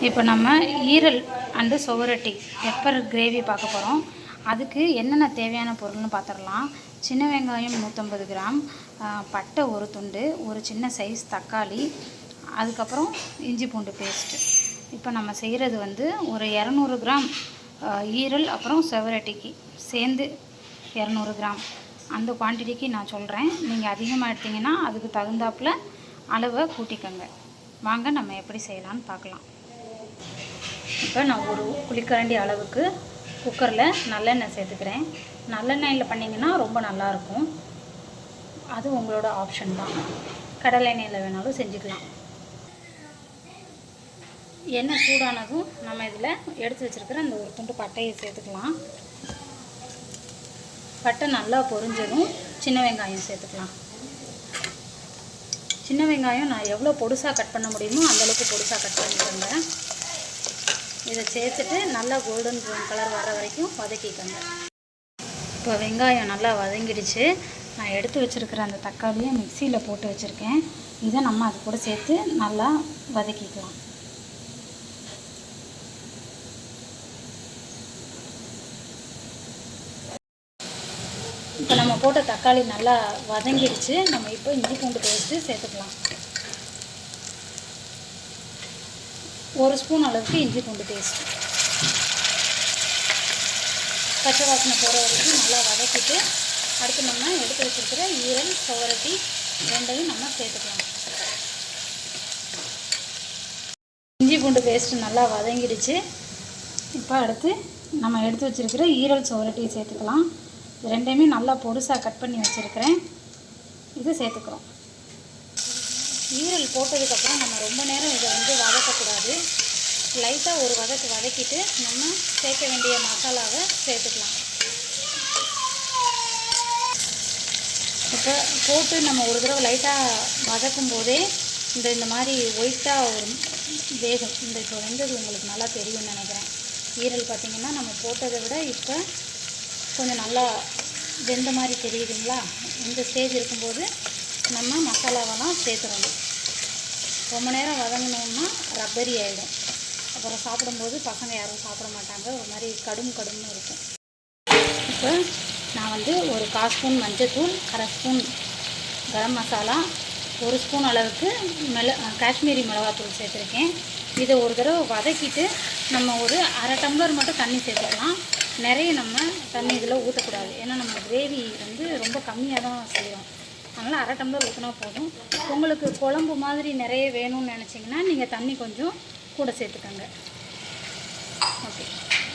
இப்போ நம்ம ஈரல் அண்டு சுவரொட்டி பெப்பர் கிரேவி பார்க்க போகிறோம். அதுக்கு என்னென்ன தேவையான பொருள்னு பார்த்துடலாம். சின்ன வெங்காயம் 150 கிராம், பட்டை ஒரு துண்டு, ஒரு சின்ன சைஸ் தக்காளி, அதுக்கப்புறம் இஞ்சி பூண்டு பேஸ்ட்டு. இப்போ நம்ம செய்கிறது வந்து ஒரு 200 கிராம் ஈரல் அப்புறம் சுவரொட்டிக்கு சேர்ந்து 200 கிராம் அந்த குவான்டிட்டிக்கு நான் சொல்கிறேன். நீங்கள் அதிகமாக எடுத்திங்கன்னா அதுக்கு தகுந்தாப்பில் அளவை கூட்டிக்கோங்க. வாங்க நம்ம எப்படி செய்யலான்னு பார்க்கலாம். இப்போ நான் ஒரு குழிக்கரண்டி அளவுக்கு குக்கரில் நல்லெண்ணெய் சேர்த்துக்கிறேன். நல்லெண்ணெயில் பண்ணிங்கன்னா ரொம்ப நல்லாயிருக்கும். அது உங்களோட ஆப்ஷன் தான். கடலை எண்ணெயில் வேணாலும் செஞ்சுக்கலாம். எண்ணெய் சூடானதும் நம்ம இதில் எடுத்து வச்சுருக்கிற அந்த ஒரு துண்டு பட்டையை சேர்த்துக்கலாம். பட்டை நல்லா பொரிஞ்சதும் சின்ன வெங்காயம் சேர்த்துக்கலாம். சின்ன வெங்காயம் நான் எவ்வளோ பொடுசாக கட் பண்ண முடியுமோ அந்தளவுக்கு பொடுசாக கட் பண்ணிக்கோங்க. இதை சேர்த்துட்டு நல்லா கோல்டன் ப்ரௌன் கலர் வர வரைக்கும் வதக்கிக்கோங்க. இப்போ வெங்காயம் நல்லா வதங்கிடுச்சு. நான் எடுத்து வச்சுருக்கிற அந்த தக்காளியை மிக்சியில் போட்டு வச்சுருக்கேன். இதை நம்ம அது கூட சேர்த்து நல்லா வதக்கிக்கலாம். இப்போ நம்ம போட்ட தக்காளி நல்லா வதங்கிடுச்சு. நம்ம இப்போ இஞ்சி பூண்டு பேஸ்ட்டு சேர்த்துக்கலாம். 1 ஸ்பூன் அளவுக்கு இஞ்சி பூண்டு பேஸ்ட்டு. பச்சை வாசனை போகிற வரைக்கும் நல்லா வதக்கிட்டு அடுத்து நம்ம எடுத்து வச்சுருக்கிற ஈரல் சுவரொட்டி ரெண்டையும் நம்ம சேர்த்துக்கலாம். இஞ்சி பூண்டு பேஸ்ட்டு நல்லா வதங்கிடுச்சு. இப்போ அடுத்து நம்ம எடுத்து வச்சுருக்கிற ஈரல் சுவரொட்டியை சேர்த்துக்கலாம். ரெண்டையுமே நல்லா பொடுசாக கட் பண்ணி வச்சுருக்கிறேன். இது சேர்த்துக்கிறோம். ஈரல் போட்டதுக்கப்புறம் நம்ம ரொம்ப நேரம் இதை வந்து வதக்கக்கூடாது. லைட்டாக ஒரு வதக்கிட்டு நம்ம சேர்க்க வேண்டிய மசாலாவை சேர்த்துக்கலாம். இப்போ போட்டு நம்ம ஒரு தடவை லைட்டாக வதக்கும் போதே இந்த மாதிரி ஒயிட்டாக ஒரு வேகம் இப்போ வெந்தது உங்களுக்கு நல்லா தெரியும்னு நினைக்கிறேன். ஈரல் பார்த்திங்கன்னா நம்ம போட்டதை விட இப்போ கொஞ்சம் நல்லா வெந்த மாதிரி தெரியுதுங்களா? இந்த ஸ்டேஜ் இருக்கும்போது நம்ம மசாலாவெல்லாம் சேர்த்துடணும். ரொம்ப நேரம் வதங்கினோம்னா ரப்பரி ஆகிடும். அப்புறம் சாப்பிடும்போது பசங்க யாரும் சாப்பிட மாட்டாங்க. ஒரு மாதிரி கடும்னு இருக்கும். இப்போ நான் வந்து ஒரு 1/4 ஸ்பூன் மஞ்சள்தூள், 1/2 ஸ்பூன் கரம் மசாலா, 1 ஸ்பூன் அளவுக்கு காஷ்மீரி மிளகாத்தூள் சேர்த்துருக்கேன். இதை ஒரு தடவை வதக்கிட்டு நம்ம ஒரு 1/2 டம்ளர் மட்டும் தண்ணி சேர்த்துக்கலாம். நிறைய நம்ம தண்ணி இதில் ஊற்றக்கூடாது. ஏன்னா நம்ம கிரேவி வந்து ரொம்ப கம்மியாக தான் செய்வோம். அதனால் 1/2 டம்ளர் ஊற்றினா போதும். உங்களுக்கு குழம்பு மாதிரி நிறைய வேணும்னு நினச்சிங்கன்னா நீங்கள் தண்ணி கொஞ்சம் கூட சேர்த்துக்கோங்க. ஓகே,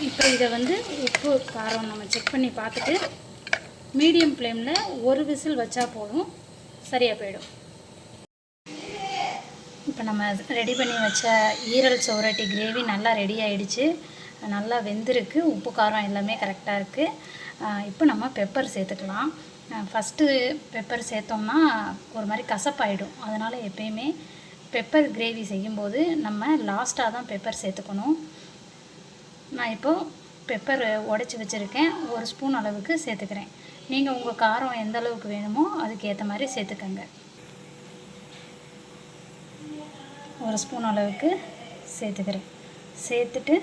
இப்போ இதை வந்து உப்பு காரம் நம்ம செக் பண்ணி பார்த்துட்டு மீடியம் ஃப்ளேமில் ஒரு விசில் வச்சா போதும், சரியாக போயிடும். இப்போ நம்ம ரெடி பண்ணி வச்ச ஈரல் சுவரொட்டி கிரேவி நல்லா ரெடி ஆகிடுச்சு. நல்லா வெந்திருக்கு. உப்பு காரம் எல்லாமே கரெக்டாக இருக்குது. இப்போ நம்ம பெப்பர் சேர்த்துக்கலாம். ஃபஸ்ட்டு பெப்பர் சேர்த்தோம்னா ஒரு மாதிரி கசப்பாயிடும். அதனால் எப்பயுமே பெப்பர் கிரேவி செய்யும்போது நம்ம லாஸ்ட்டாக தான் பெப்பர் சேர்த்துக்கணும். நான் இப்போது பெப்பர் உடச்சி வச்சுருக்கேன். 1 ஸ்பூன் அளவுக்கு சேர்த்துக்கிறேன். நீங்கள் உங்கள் காரம் எந்த அளவுக்கு வேணுமோ அதுக்கு ஏற்ற மாதிரி சேர்த்துக்கங்க. 1 ஸ்பூன் அளவுக்கு சேர்த்துக்கிறேன். சேர்த்துட்டு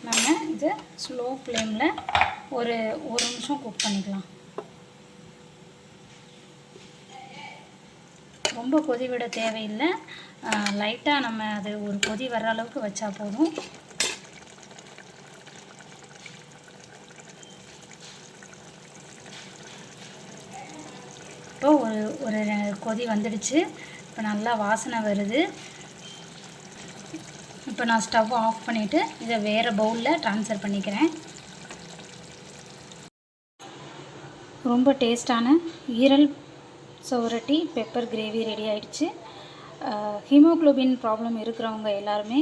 நம்ம இதை ஸ்லோ ஃப்ளேமில் ஒரு நிமிஷம் குக் பண்ணிக்கலாம். ரொம்ப கொதி விட தேவையில்லை. லைட்டாக நம்ம அது ஒரு கொதி வர்ற அளவுக்கு வச்சா போதும். இப்போ ஒரு கொதி வந்துடுச்சு. இப்போ நல்லா வாசனை வருது. இப்போ நான் ஸ்டவ் ஆஃப் பண்ணிவிட்டு இதை வேறு பவுலில் ட்ரான்ஸ்ஃபர் பண்ணிக்கிறேன். ரொம்ப டேஸ்டான ஈரல் சுவரொட்டி பெப்பர் கிரேவி ரெடி ஆகிடுச்சு. ஹீமோக்ளோபின் ப்ராப்ளம் இருக்கிறவங்க எல்லாருமே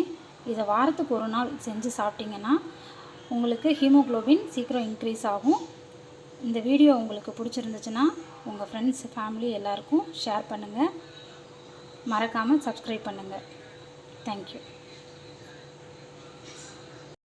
இதை வாரத்துக்கு ஒரு நாள் செஞ்சு சாப்பிட்டிங்கன்னா உங்களுக்கு ஹீமோக்ளோபின் சீக்கிரம் இன்க்ரீஸ் ஆகும். இந்த வீடியோ உங்களுக்கு பிடிச்சிருந்துச்சுன்னா உங்கள் ஃப்ரெண்ட்ஸ், ஃபேமிலி எல்லாருக்கும் ஷேர் பண்ணுங்கள். மறக்காமல் சப்ஸ்கிரைப் பண்ணுங்கள். தேங்க்யூ.